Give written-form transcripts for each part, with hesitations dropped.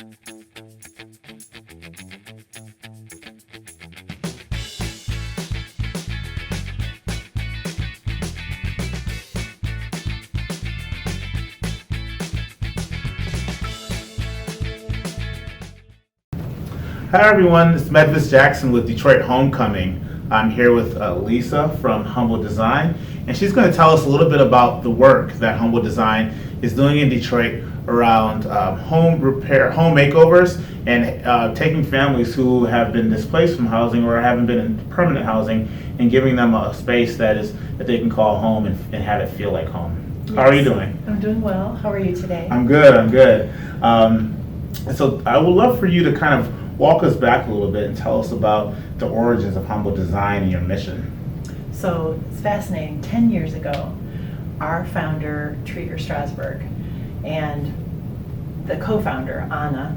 Hi everyone, it's Medvis Jackson with Detroit Homecoming. I'm here with Lisa from Humble Design, and she's going to tell us a little bit about the work that Humble Design is doing in Detroit around home repair, home makeovers, and taking families who have been displaced from housing or haven't been in permanent housing and giving them a space that they can call home and have it feel like home. Yes. How are you doing? I'm doing well. How are you today? I'm good. So I would love for you to kind of walk us back a little bit and tell us about the origins of Humble Design and your mission. So it's fascinating. 10 years ago, our founder, Trigger Strasberg, and the co-founder, Anna,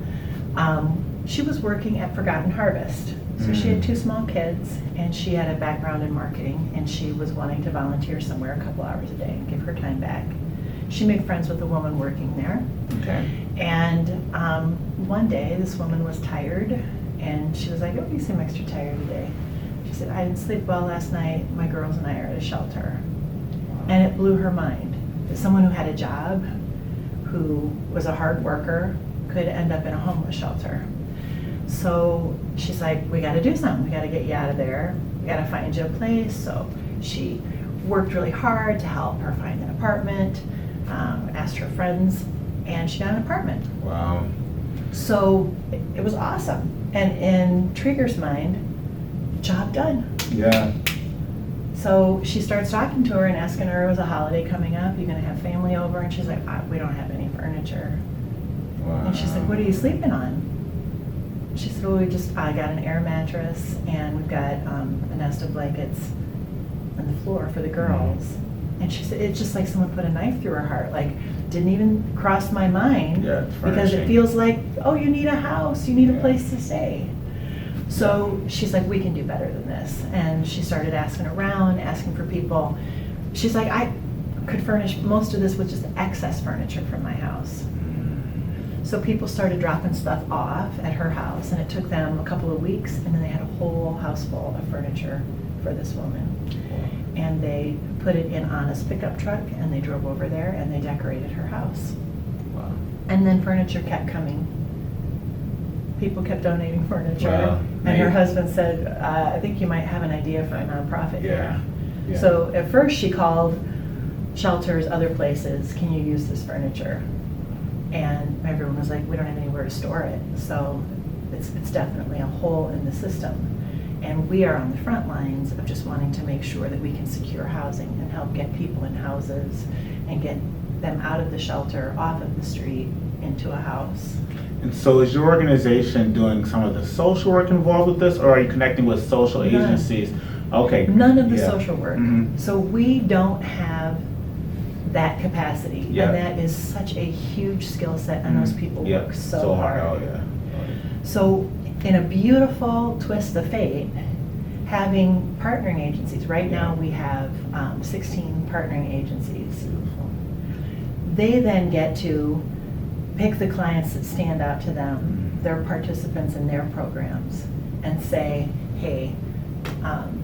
she was working at Forgotten Harvest. So she had 2 small kids, and she had a background in marketing, and she was wanting to volunteer somewhere a couple hours a day and give her time back. She made friends with a woman working there. Okay. And one day, this woman was tired, and she was like, "Oh, you seem extra tired today." She said, "I didn't sleep well last night. My girls and I are at a shelter." And it blew her mind that someone who had a job, who was a hard worker, could end up in a homeless shelter. So she's like, "We got to do something. We got to get you out of there. We got to find you a place." So she worked really hard to help her find an apartment, asked her friends, and she got an apartment. Wow. So it was awesome. And in Trigger's mind, job done. Yeah. So she starts talking to her and asking her, it was a holiday coming up, you're going to have family over? And she's like, "We don't have any furniture." Wow. And she's like, "What are you sleeping on?" She said, "Well, I got an air mattress, and we've got a nest of blankets on the floor for the girls." And she said, it's just like someone put a knife through her heart. Like, didn't even cross my mind, because it feels like, oh, you need a house, you need a place to stay. So she's like, "We can do better than this." And she started asking around, asking for people. She's like, "I could furnish most of this with just excess furniture from my house." So people started dropping stuff off at her house, and it took them a couple of weeks, and then they had a whole house full of furniture for this woman. And they put it in Anna's pickup truck, and they drove over there, and they decorated her house. Wow. And then furniture kept coming. People kept donating furniture. Wow. And her husband said, "I think you might have an idea for a nonprofit here." Yeah. So at first she called shelters, other places, "Can you use this furniture?" And everyone was like, "We don't have anywhere to store it." So it's definitely a hole in the system. And we are on the front lines of just wanting to make sure that we can secure housing and help get people in houses and get them out of the shelter, off of the street, into a house. And so is your organization doing some of the social work involved with this, or are you connecting with social agencies? Okay. None of the social work. Mm-hmm. So we don't have that capacity. Yeah. And that is such a huge skill set, and those people work so hard. Oh, yeah. So in a beautiful twist of fate, having partnering agencies, right now we have 16 partnering agencies. They then get to pick the clients that stand out to them, their participants in their programs, and say, "Hey,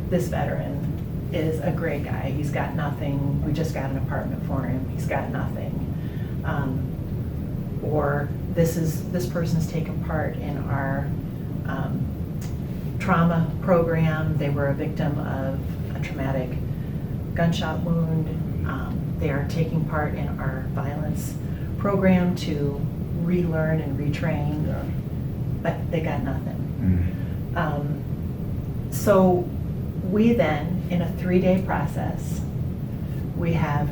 this veteran is a great guy. He's got nothing. We just got an apartment for him. He's got nothing." Or this person's taken part in our trauma program. They were a victim of a traumatic gunshot wound. They are taking part in our violence program to relearn and retrain, but they got nothing. So we then, in a 3-day process, we have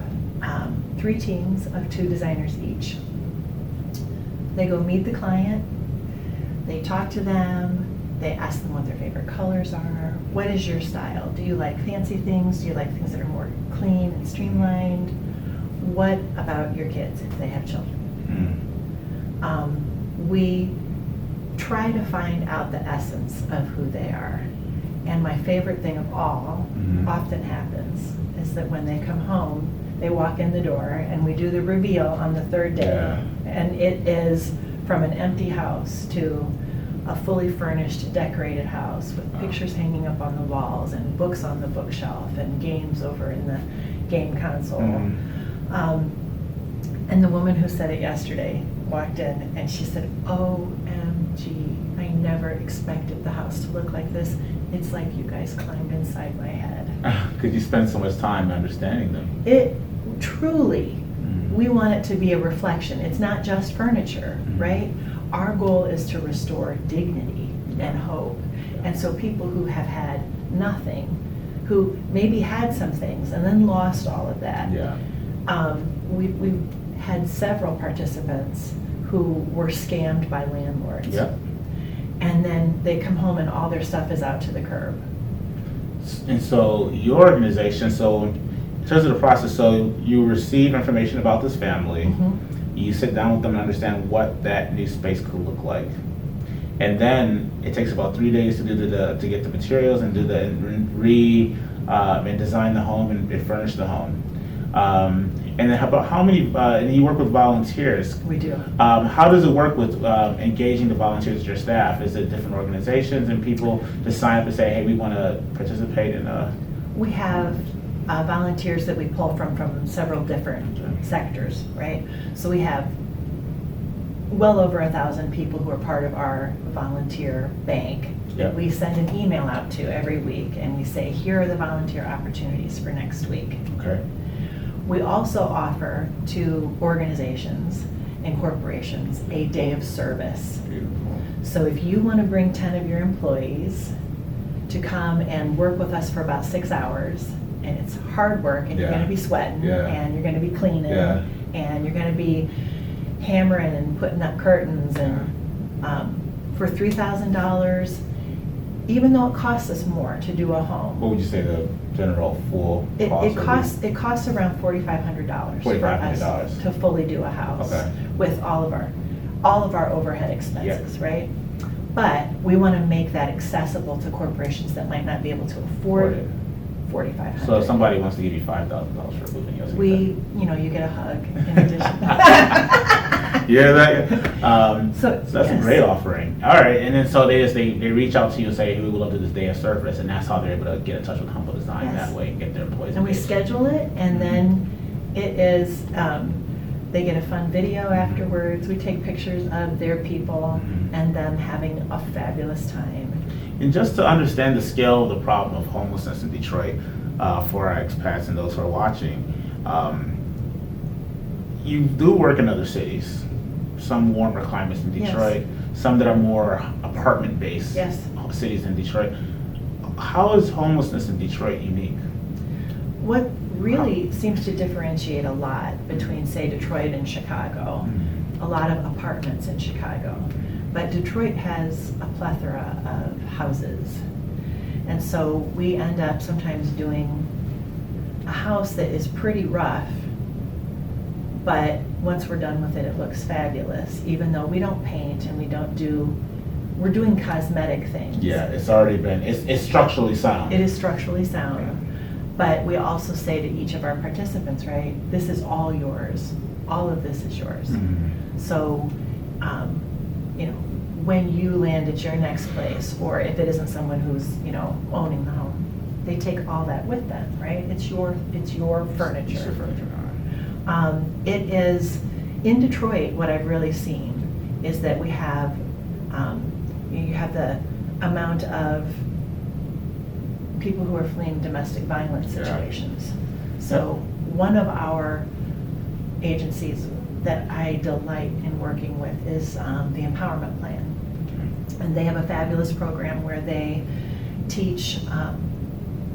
3 teams of 2 designers each. They go meet the client, they talk to them, they ask them what their favorite colors are. What is your style? Do you like fancy things? Do you like things that are more clean and streamlined? What about your kids if they have children? We try to find out the essence of who they are. And my favorite thing of all often happens is that when they come home, they walk in the door and we do the reveal on the 3rd day. And it is from an empty house to a fully furnished, decorated house with pictures hanging up on the walls and books on the bookshelf and games over in the game console. And the woman who said it yesterday walked in and she said, OMG, I never expected the house to look like this. It's like you guys climbed inside my head. Because you spend so much time understanding them. It truly, we want it to be a reflection. It's not just furniture, right? Our goal is to restore dignity and hope. And so people who have had nothing, who maybe had some things and then lost all of that. We've had several participants who were scammed by landlords. And then they come home and all their stuff is out to the curb. And so your organization, so in terms of the process, so you receive information about this family, you sit down with them and understand what that new space could look like. And then it takes about 3 days to do to get the materials and do the and design the home and furnish the home. And then how many, and you work with volunteers. We do. How does it work with engaging the volunteers, your staff? Is it different organizations and people just sign up and say, hey, we want to participate in a... We have volunteers that we pull from several different sectors, right? So we have well over 1,000 people who are part of our volunteer bank that we send an email out to every week, and we say, here are the volunteer opportunities for next week. Okay. We also offer to organizations and corporations a day of service. Beautiful. So if you want to bring 10 of your employees to come and work with us for about 6 hours, and it's hard work, and you're going to be sweating, and you're going to be cleaning, and you're going to be hammering and putting up curtains, and for $3,000, even though it costs us more to do a home. What would you say the general full cost? It costs around $4,500 for us to fully do a house with all of our overhead expenses, right? But we want to make that accessible to corporations that might not be able to afford it. $4,500. So if somebody wants to give you $5,000 for moving, you get a hug in addition. So that's a great offering. All right, and then so they reach out to you and say, hey, we would love to do this day of service, and that's how they're able to get in touch with Humble Design that way and get their employees. And we schedule it, and then it is they get a fun video afterwards. We take pictures of their people and them having a fabulous time. And just to understand the scale of the problem of homelessness in Detroit for our expats and those who are watching, you do work in other cities, some warmer climates in Detroit, some that are more apartment-based cities in Detroit. How is homelessness in Detroit unique? What really seems to differentiate a lot between, say, Detroit and Chicago, a lot of apartments in Chicago. But Detroit has a plethora of houses. And so we end up sometimes doing a house that is pretty rough, but once we're done with it, it looks fabulous, even though we don't paint and we're doing cosmetic things. It's already been, it's structurally sound. It is structurally sound. But we also say to each of our participants, right, this is all yours. All of this is yours. So, when you land at your next place, or if it isn't someone who's, owning the home, they take all that with them, right? It's your furniture. It's your furniture. It is, in Detroit, what I've really seen is that we have, you have the amount of people who are fleeing domestic violence situations. So one of our agencies that I delight in working with is the Empowerment Plan. And they have a fabulous program where they teach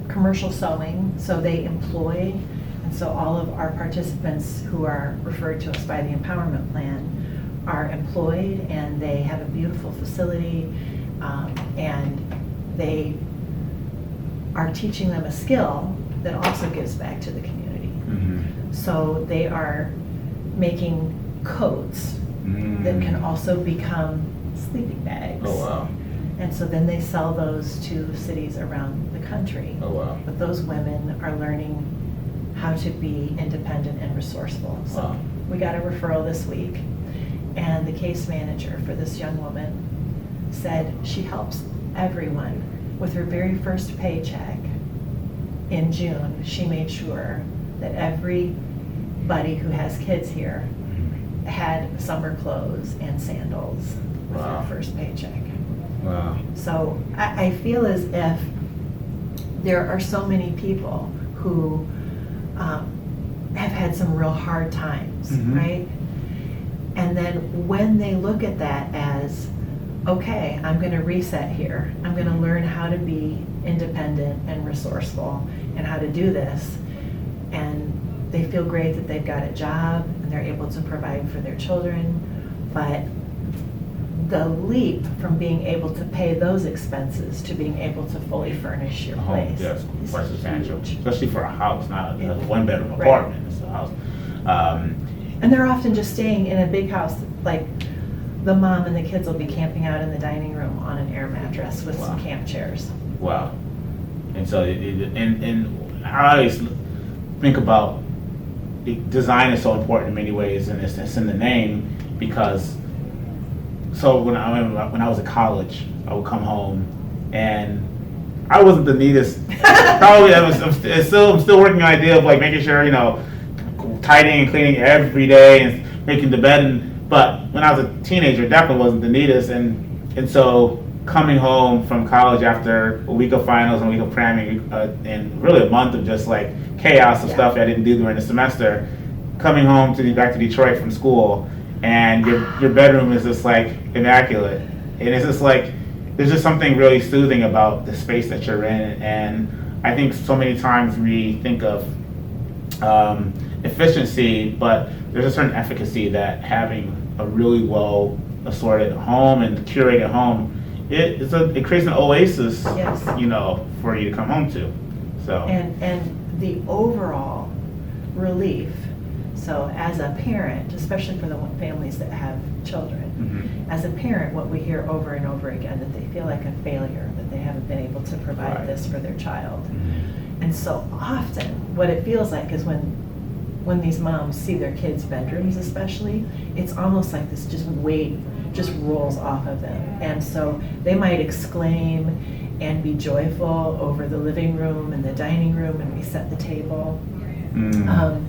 commercial sewing, so they employ, and so all of our participants who are referred to us by the Empowerment Plan are employed, and they have a beautiful facility, and they are teaching them a skill that also gives back to the community. So they are making coats that can also become sleeping bags. Oh, wow. And so then they sell those to cities around the country. Oh, wow. But those women are learning how to be independent and resourceful. So we got a referral this week, And the case manager for this young woman said she helps everyone. With her very first paycheck in June, she made sure that everybody who has kids here had summer clothes and sandals with Wow. her first paycheck. Wow. So I feel as if there are so many people who have had some real hard times, Mhm. right? And then when they look at that as, okay, I'm going to reset here. I'm going to learn how to be independent and resourceful and how to do this. And they feel great that they've got a job and they're able to provide for their children. But the leap from being able to pay those expenses to being able to fully furnish your A home, place yes, is quite substantial, huge. especially for a house, not a Yeah. one-bedroom Right. apartment. It's a house. And they're often just staying in a big house, like the mom and the kids will be camping out in the dining room on an air mattress with some Wow. camp chairs. Wow. And so, and I always think about design is so important in many ways, and it's in the name because. So when I was at college, I would come home, and I wasn't the neatest. Probably I'm still working on the idea of like making sure tidying and cleaning every day and making the bed. But when I was a teenager, definitely wasn't the neatest, and so coming home from college after a week of finals and a week of cramming, and really a month of just like chaos of stuff I didn't do during the semester, coming home back to Detroit from school, and your bedroom is just like immaculate, and it's just like there's just something really soothing about the space that you're in. And I think so many times we think of efficiency, but there's a certain efficacy that having a really well assorted home and curated home, it creates an oasis, Yes. for you to come home to. So And the overall relief. So as a parent, especially for the families that have children, mhm. as a parent, what we hear over and over again, that they feel like a failure, that they haven't been able to provide Right. this for their child. Mhm. And so often, what it feels like is when these moms see their kids' bedrooms especially, it's almost like this just weight just rolls off of them. And so they might exclaim and be joyful over the living room and the dining room, and we set the table. Mm.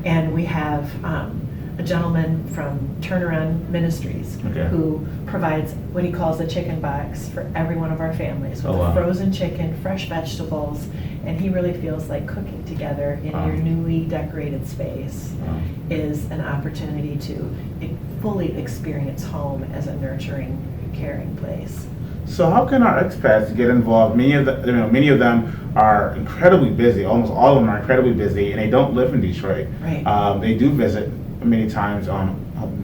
And we have a gentleman from Turnaround Ministries Okay. who provides what he calls a chicken box for every one of our families with Oh, wow. frozen chicken, fresh vegetables, and he really feels like cooking together in Wow. your newly decorated space Wow. is an opportunity to fully experience home as a nurturing, caring place. So how can our expats get involved? Many of them are incredibly busy. Almost all of them are incredibly busy, and they don't live in Detroit. Right. They do visit many times on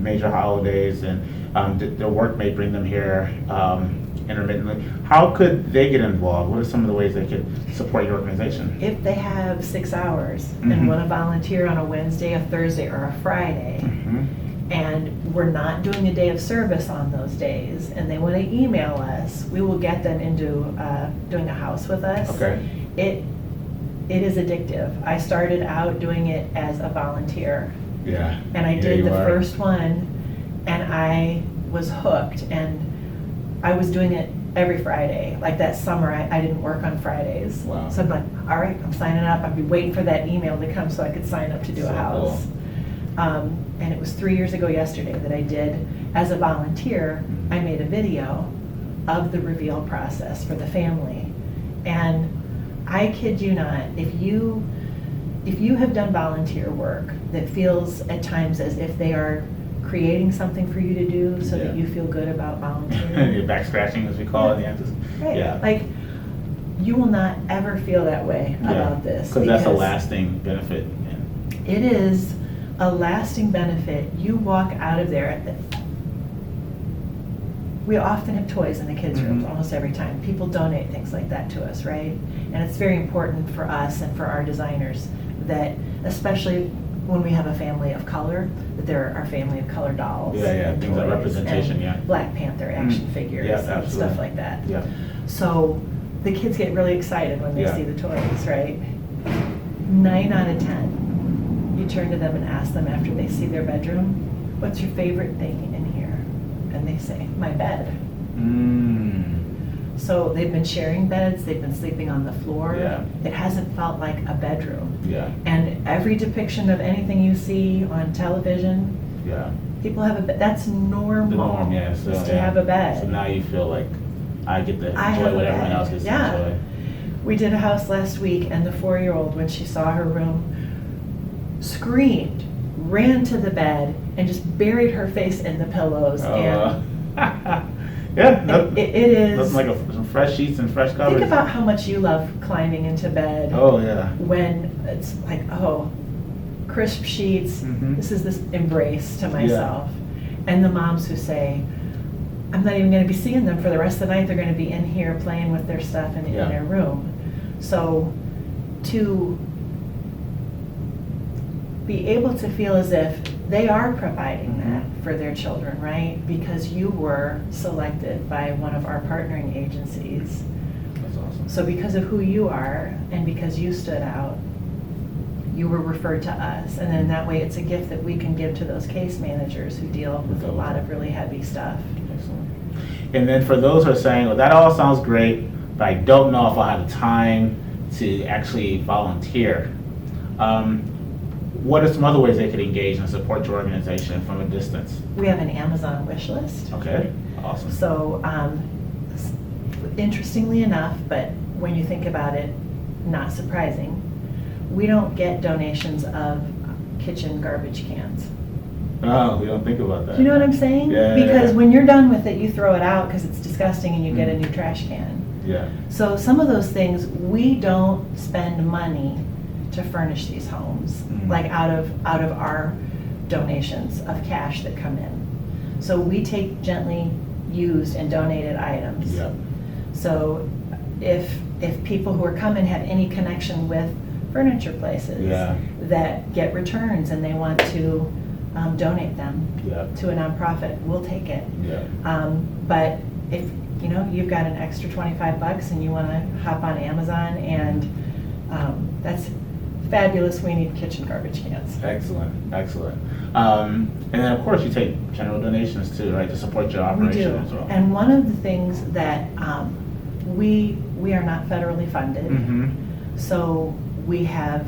major holidays, and their work may bring them here intermittently. How could they get involved? What are some of the ways they could support your organization? If they have 6 hours Mhm. and want to volunteer on a Wednesday, a Thursday, or a Friday, Mhm. and we're not doing a day of service on those days, and they want to email us, we will get them into doing a house with us. Okay. It is addictive. I started out doing it as a volunteer, Yeah. and I Yeah, did you the are. first one, and I was hooked, and I was doing it every Friday. Like that summer, I didn't work on Fridays. Wow. So I'm like, all right, I'm signing up. I'd be waiting for that email to come so I could sign up to do So a house. And it was 3 years ago yesterday that I did, as a volunteer, I made a video of the reveal process for the family. And I kid you not, if you have done volunteer work that feels at times as if they are creating something for you to do so that Yeah. you feel good about volunteering. Your back scratching, as we call it, Right. Yeah. Like, you will not ever feel that way about this. Because that's a lasting benefit. It is a lasting benefit. You walk out of there. We often have toys in the kids' rooms Mhm. almost every time. People donate things like that to us, right? And it's very important for us and for our designers that, especially when we have a family of color, that there are family of color dolls. Yeah, and things like toys representation, and yeah. Black Panther action Mm. figures Yeah, and absolutely. stuff like that. Yeah. So the kids get really excited when they Yeah. see the toys, right? 9 out of 10, you turn to them and ask them after they see their bedroom, what's your favorite thing in here? And they say, my bed. So they've been sharing beds, they've been sleeping on the floor. Yeah. It hasn't felt like a bedroom. Yeah. And every depiction of anything you see on television, Yeah. people have a bed. That's normal. The norm, yeah. So, is to have a bed. So now you feel like I get to I have enjoy a what everyone bed. else gets Yeah. to enjoy. We did a house last week, and the 4-year-old, when she saw her room, screamed, ran to the bed, and just buried her face in the pillows. And yeah, it is. Nothing like some fresh sheets and fresh covers. Think about how much you love climbing into bed. Oh yeah. When it's like, oh, crisp sheets. This is this embrace to myself. And the moms who say, I'm not even going to be seeing them for the rest of the night. They're going to be in here playing with their stuff in their room. So to be able to feel as if they are providing that for their children, right? Because you were selected by one of our partnering agencies. That's awesome. So because of who you are and because you stood out, you were referred to us. And then that way it's a gift that we can give to those case managers who deal with a lot of really heavy stuff. Excellent. And then for those who are saying, well, that all sounds great, but I don't know if I'll have the time to actually volunteer. What are some other ways they could engage and support your organization from a distance? We have an Amazon wish list. Okay, awesome. So interestingly enough, but when you think about it, not surprising, we don't get donations of kitchen garbage cans. Oh, we don't think about that. Do you know what I'm saying? Yeah. Because when you're done with it, you throw it out because it's disgusting and you get a new trash can. Yeah. So some of those things, we don't spend money to furnish these homes, like out of our donations of cash that come in. So we take gently used and donated items. Yeah. So if people who are coming have any connection with furniture places that get returns and they want to donate them to a nonprofit, we'll take it. But if you've got an extra $25 and you want to hop on Amazon, and that's fabulous. We need kitchen garbage cans. Excellent. And then of course you take general donations too, right, to support your operation as well. And one of the things that we are not federally funded, so we have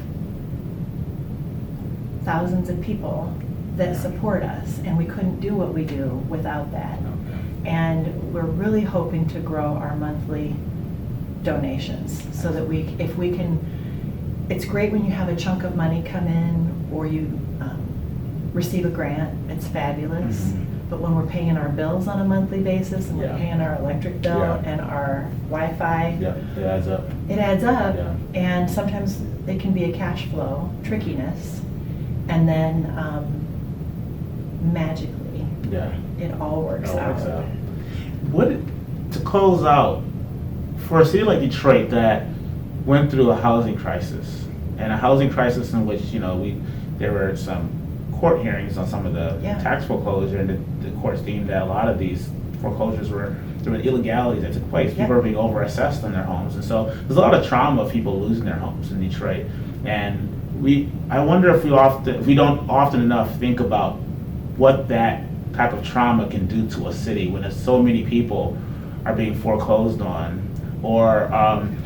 thousands of people that support us, and we couldn't do what we do without that. And we're really hoping to grow our monthly donations so that if we can, it's great when you have a chunk of money come in or you receive a grant, it's fabulous. But when we're paying our bills on a monthly basis and we're paying our electric bill and our Wi-Fi, it adds up. It adds up, and sometimes it can be a cash flow trickiness, and then magically, it all works out. What, to close out, for a city like Detroit that went through a housing crisis, and a housing crisis in which there were some court hearings on some of the tax foreclosure, and the courts deemed that a lot of these foreclosures were illegalities that took place. People are being overassessed on their homes, and so there's a lot of trauma of people losing their homes in Detroit. And I wonder if we don't often enough think about what that type of trauma can do to a city when there's so many people are being foreclosed on, or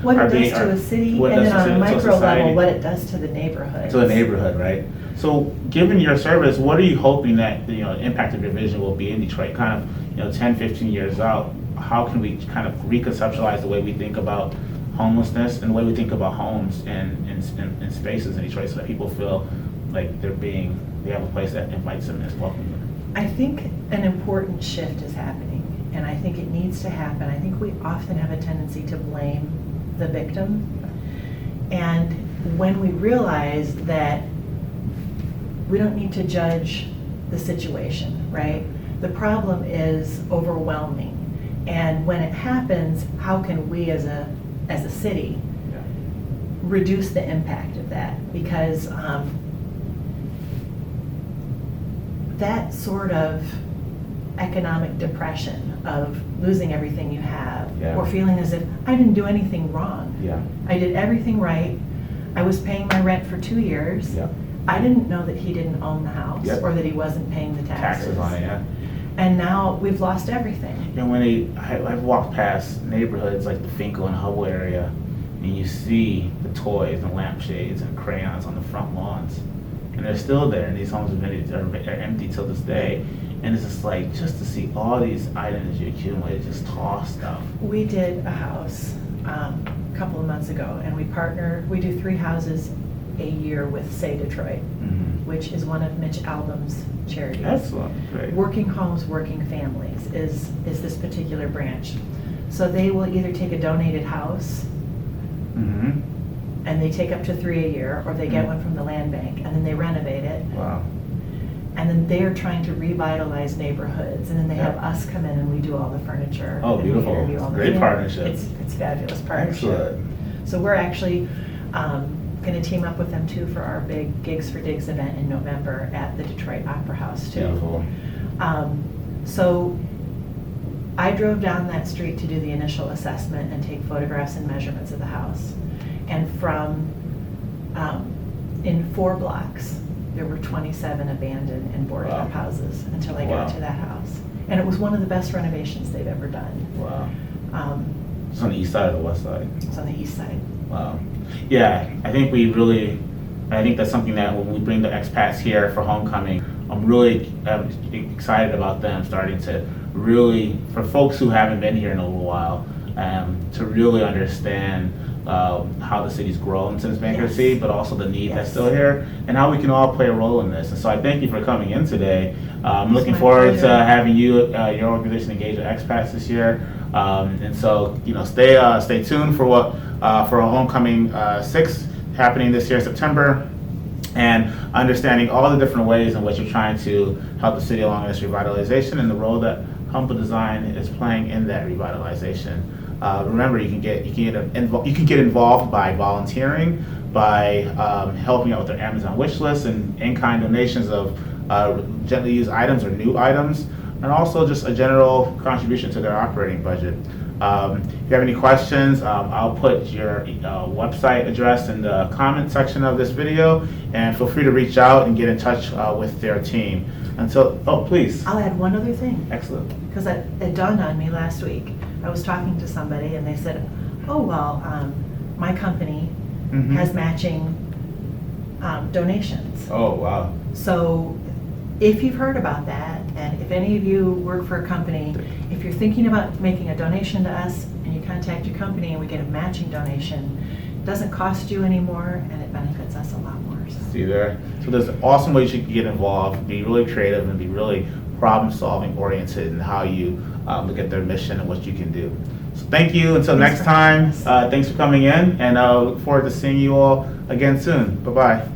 what it does to a city, and then on a micro level, what it does to the neighborhood. To the neighborhood, right? So, given your service, what are you hoping that the impact of your vision will be in Detroit? Kind of 10, 15 years out, how can we kind of reconceptualize the way we think about homelessness and the way we think about homes and spaces in Detroit, so that people feel like they have a place that invites them and is welcoming them? I think an important shift is happening, and I think it needs to happen. I think we often have a tendency to blame the victim, and when we realize that we don't need to judge the situation, right? The problem is overwhelming, and when it happens, how can we as a city reduce the impact of that? Because that sort of economic depression of losing everything you have, or feeling as if I didn't do anything wrong. I did everything right. I was paying my rent for 2 years. I didn't know that he didn't own the house Yep. or that he wasn't paying the Taxes on it, yeah. And now we've lost everything. And when I've walked past neighborhoods like the Finkel and Hubble area, and you see the toys and lampshades and crayons on the front lawns, and they're still there, and these homes are empty till this day. And it's just like, just to see all these items you accumulated, just tossed stuff. We did a house a couple of months ago, and we do 3 houses a year with Say Detroit, which is one of Mitch Album's charities. Excellent, great. Working Homes, Working Families is this particular branch. So they will either take a donated house, and they take up to 3 a year, or they get one from the land bank, and then they renovate it. Wow. And then they're trying to revitalize neighborhoods, and then they have us come in and we do all the furniture. Oh, and we beautiful. interview all the Great people. partnership. It's fabulous partnership. Excellent. So we're actually going to team up with them too for our big Gigs for Digs event in November at the Detroit Opera House too. Beautiful. So I drove down that street to do the initial assessment and take photographs and measurements of the house. And from, in 4 blocks, there were 27 abandoned and boarded up houses until I got to that house. And it was one of the best renovations they've ever done. Wow. It's on the east side or the west side? It's on the east side. Wow. Yeah, I think that's something that when we bring the expats here for homecoming, I'm really excited about them starting to really, for folks who haven't been here in a little while, to really understand how the city's grown since bankruptcy, but also the need that's still here, and how we can all play a role in this. And so I thank you for coming in today. I'm looking forward to having you, your organization, engage with expats this year. And so, stay tuned for for a homecoming 6 happening this year, September, and understanding all the different ways in which you're trying to help the city along this revitalization and the role that Humble Design is playing in that revitalization. Remember, you can get involved by volunteering, by helping out with their Amazon wish list and in-kind donations of gently used items or new items, and also just a general contribution to their operating budget. If you have any questions, I'll put your website address in the comment section of this video, and feel free to reach out and get in touch with their team. Please. I'll add one other thing. Excellent. Because it dawned on me last week. I was talking to somebody and they said, oh, well, my company has matching donations. Oh, wow. So if you've heard about that, and if any of you work for a company, if you're thinking about making a donation to us and you contact your company and we get a matching donation, it doesn't cost you anymore and it benefits us a lot more. See there? So there's awesome ways you can get involved, be really creative, and be really problem-solving oriented in how you look at their mission and what you can do. So thank you. Until next time, thanks for coming in, and I look forward to seeing you all again soon. Bye-bye.